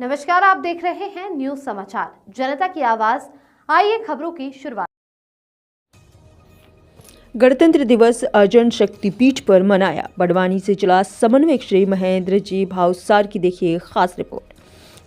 नमस्कार, आप देख रहे हैं न्यूज समाचार जनता की आवाज। आइए खबरों की शुरुआत। गणतंत्र दिवस अर्जुन शक्तिपीठ पर मनाया। बड़वानी से चला समन्वयक श्री महेंद्र जी भावसार की देखिए खास रिपोर्ट।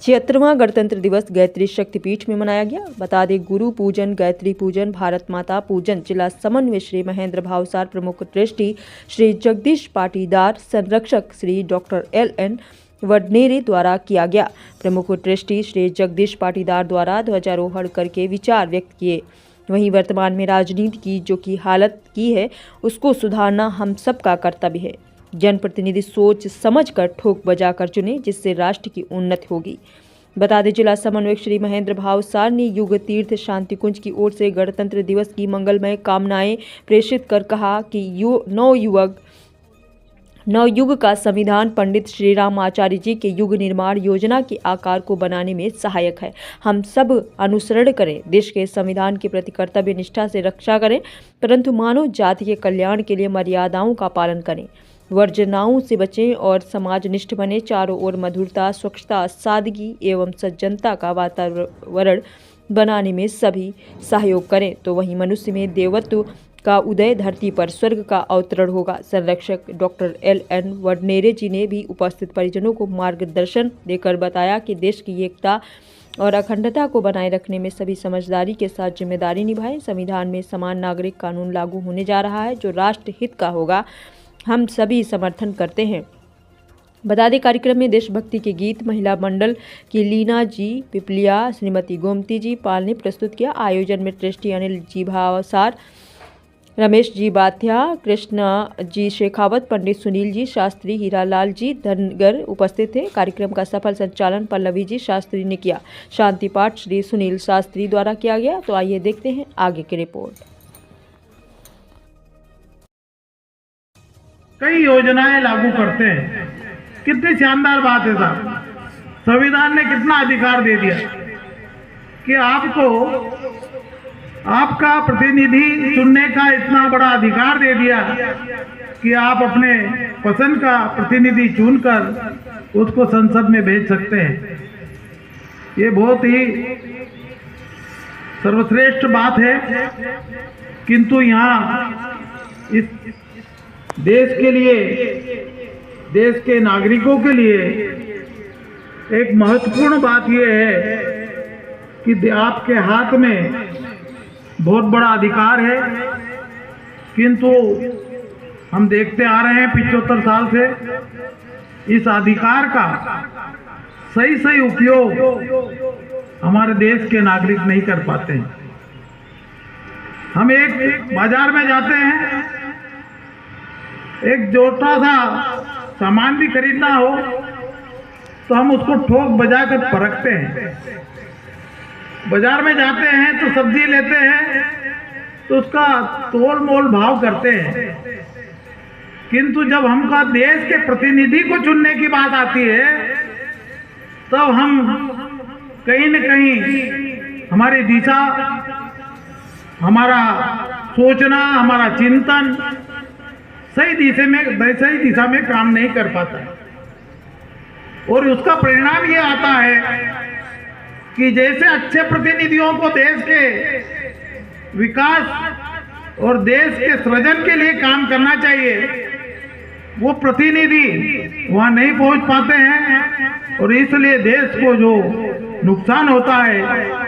76वां गणतंत्र दिवस गायत्री शक्तिपीठ में मनाया गया। बता दें, गुरु पूजन, गायत्री पूजन, भारत माता पूजन जिला समन्वय श्री महेंद्र भावसार, प्रमुख ट्रस्टी श्री जगदीश पाटीदार, संरक्षक श्री डॉक्टर LN वडनेरे द्वारा किया गया। प्रमुख ट्रस्टी श्री जगदीश पाटीदार द्वारा ध्वजारोहण करके विचार व्यक्त किए। वहीं वर्तमान में राजनीति की जो की हालत की है, उसको सुधारना हम सबका कर्तव्य है। जनप्रतिनिधि सोच समझकर ठोक बजाकर चुने, जिससे राष्ट्र की उन्नति होगी। बता दें, जिला समन्वयक श्री महेंद्र भावसार ने युग तीर्थ शांति कुंज की ओर से गणतंत्र दिवस की मंगलमय कामनाएं प्रेषित कर कहा कि नवयुग का संविधान पंडित श्री राम आचार्य जी के युग निर्माण योजना के आकार को बनाने में सहायक है। हम सब अनुसरण करें, देश के संविधान के प्रति कर्तव्य निष्ठा से रक्षा करें, परंतु मानव जाति के कल्याण के लिए मर्यादाओं का पालन करें, वर्जनाओं से बचें और समाजनिष्ठ बने। चारों ओर मधुरता, स्वच्छता, सादगी एवं सज्जनता का वातावरण बनाने में सभी सहयोग करें, तो वहीं मनुष्य में देवत्व का उदय, धरती पर स्वर्ग का अवतरण होगा। संरक्षक डॉक्टर LN वडनेरे जी ने भी उपस्थित परिजनों को मार्गदर्शन देकर बताया कि देश की एकता और अखंडता को बनाए रखने में सभी समझदारी के साथ जिम्मेदारी निभाएं। संविधान में समान नागरिक कानून लागू होने जा रहा है, जो राष्ट्र हित का होगा। हम सभी समर्थन करते हैं। बता दें, कार्यक्रम में देशभक्ति के गीत महिला मंडल की लीना जी पिपलिया, श्रीमती गोमती जी पाल ने प्रस्तुत किया। आयोजन में ट्रस्टी अनिल जी भावसार, रमेश जी बाथिया, कृष्णा जी शेखावत, पंडित सुनील जी शास्त्री, हीरालाल जी धनगर उपस्थित थे। कार्यक्रम का सफल संचालन पल्लवी जी शास्त्री ने किया। शांति पाठ श्री सुनील शास्त्री द्वारा किया गया। तो आइए देखते हैं आगे की रिपोर्ट। कई योजनाएं लागू करते हैं, कितनी शानदार बात है साहब। संविधान ने कितना अधिकार दे दिया कि आपको आपका प्रतिनिधि चुनने का इतना बड़ा अधिकार दे दिया कि आप अपने पसंद का प्रतिनिधि चुनकर उसको संसद में भेज सकते हैं। ये बहुत ही सर्वश्रेष्ठ बात है। किंतु यहाँ इस देश के लिए, देश के नागरिकों के लिए एक महत्वपूर्ण बात यह है कि आपके हाथ में बहुत बड़ा अधिकार है, किंतु हम देखते आ रहे हैं 75 साल से इस अधिकार का सही उपयोग हमारे देश के नागरिक नहीं कर पाते हैं। हम एक बाजार में जाते हैं, एक छोटा सा सामान भी खरीदना हो तो हम उसको ठोक बजा कर परखते हैं। बाजार में जाते हैं तो सब्जी लेते हैं तो उसका तोल मोल भाव करते हैं, किंतु जब हमका देश के प्रतिनिधि को चुनने की बात आती है तब हम कहीं न कहीं हमारी दिशा, हमारा सोचना, हमारा चिंतन सही दिशा में काम नहीं कर पाता। और उसका परिणाम ये आता है कि जैसे अच्छे प्रतिनिधियों को देश के विकास और देश के सृजन के लिए काम करना चाहिए, वो प्रतिनिधि वहां नहीं पहुंच पाते हैं और इसलिए देश को जो नुकसान होता है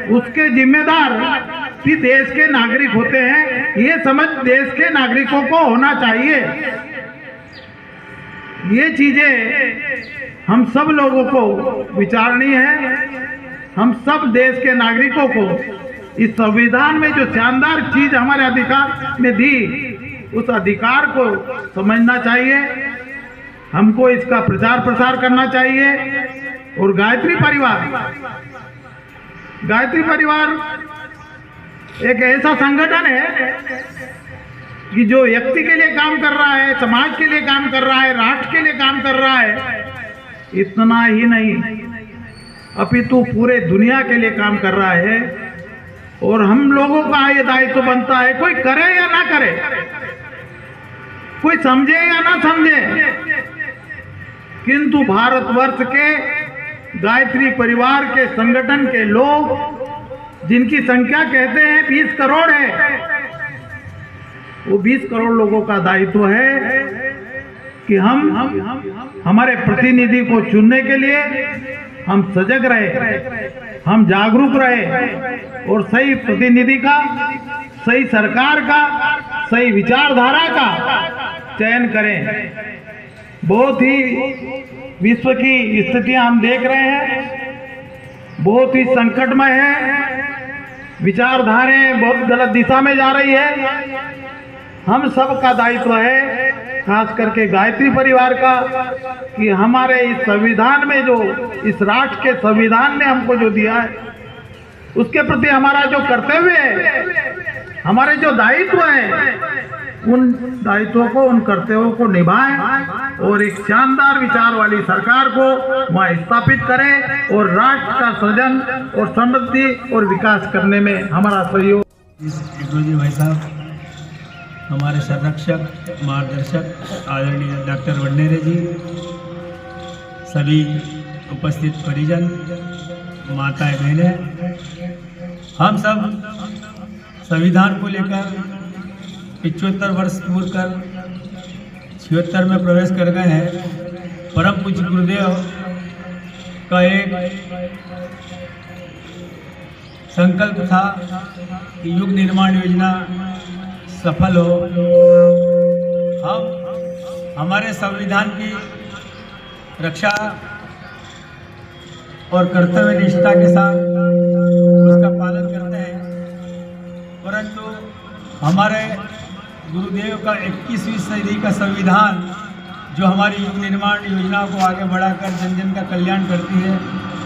उसके जिम्मेदार भी देश के नागरिक होते हैं। ये समझ देश के नागरिकों को होना चाहिए। ये चीजें हम सब लोगों को विचारनी है। हम सब देश के नागरिकों को इस संविधान में जो शानदार चीज हमारे अधिकार में दी, उस अधिकार को समझना चाहिए। हमको इसका प्रचार प्रसार करना चाहिए। और गायत्री परिवार एक ऐसा संगठन है कि जो व्यक्ति के लिए काम कर रहा है, समाज के लिए काम कर रहा है, राष्ट्र के लिए काम कर रहा है। इतना ही नहीं, अपितु पूरे दुनिया के लिए काम कर रहा है। और हम लोगों का ये दायित्व बनता है, कोई करे या ना करे, कोई समझे या ना समझे, किंतु भारतवर्ष के गायत्री परिवार के संगठन के लोग, जिनकी संख्या कहते हैं 20 करोड़ है, वो 20 करोड़ लोगों का दायित्व है कि हम हमारे प्रतिनिधि को चुनने के लिए हम सजग रहे, हम जागरूक रहे और सही प्रतिनिधि का, सही सरकार का, सही विचारधारा का चयन करें। बहुत ही विश्व की स्थितियां हम देख रहे हैं, बहुत ही संकटमय है, विचारधाराएं बहुत गलत दिशा में जा रही है। हम सब का दायित्व है, खास करके गायत्री परिवार का, कि हमारे इस संविधान में जो, इस राष्ट्र के संविधान ने हमको जो दिया है, उसके प्रति हमारा जो कर्तव्य है, हमारे जो दायित्व है, उन दायित्वों को, उन कर्तव्यों को निभाएं और एक शानदार विचार वाली सरकार को वहाँ स्थापित करें और राष्ट्र का सृजन और समृद्धि और विकास करने में हमारा सहयोग। जी भाई साहब, हमारे संरक्षक मार्गदर्शक आदरणीय डॉक्टर वंडेरे जी, सभी उपस्थित परिजन, माताएं बहनें, हम सब संविधान को लेकर 75 वर्ष पूर्ण कर 76 में प्रवेश कर गए हैं। परम पूज्य गुरुदेव का एक संकल्प था कि युग निर्माण योजना सफल हो। हम हमारे संविधान की रक्षा और कर्तव्य निष्ठा के साथ उसका पालन करते हैं, परंतु हमारे गुरुदेव का 21वीं सदी का संविधान जो हमारी युग निर्माण योजनाओं को आगे बढ़ाकर जन जन का कल्याण करती है,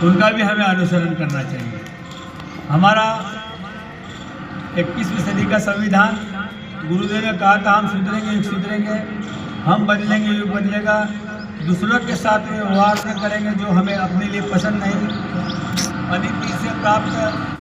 उनका भी हमें अनुसरण करना चाहिए। हमारा 21वीं सदी का संविधान, गुरुदेव ने कहा था हम सुधरेंगे, युग सुधरेंगे, हम बदलेंगे, युग बदलेगा। दूसरों के साथ व्यवहार न करेंगे जो हमें अपने लिए पसंद नहीं, अनिति से प्राप्त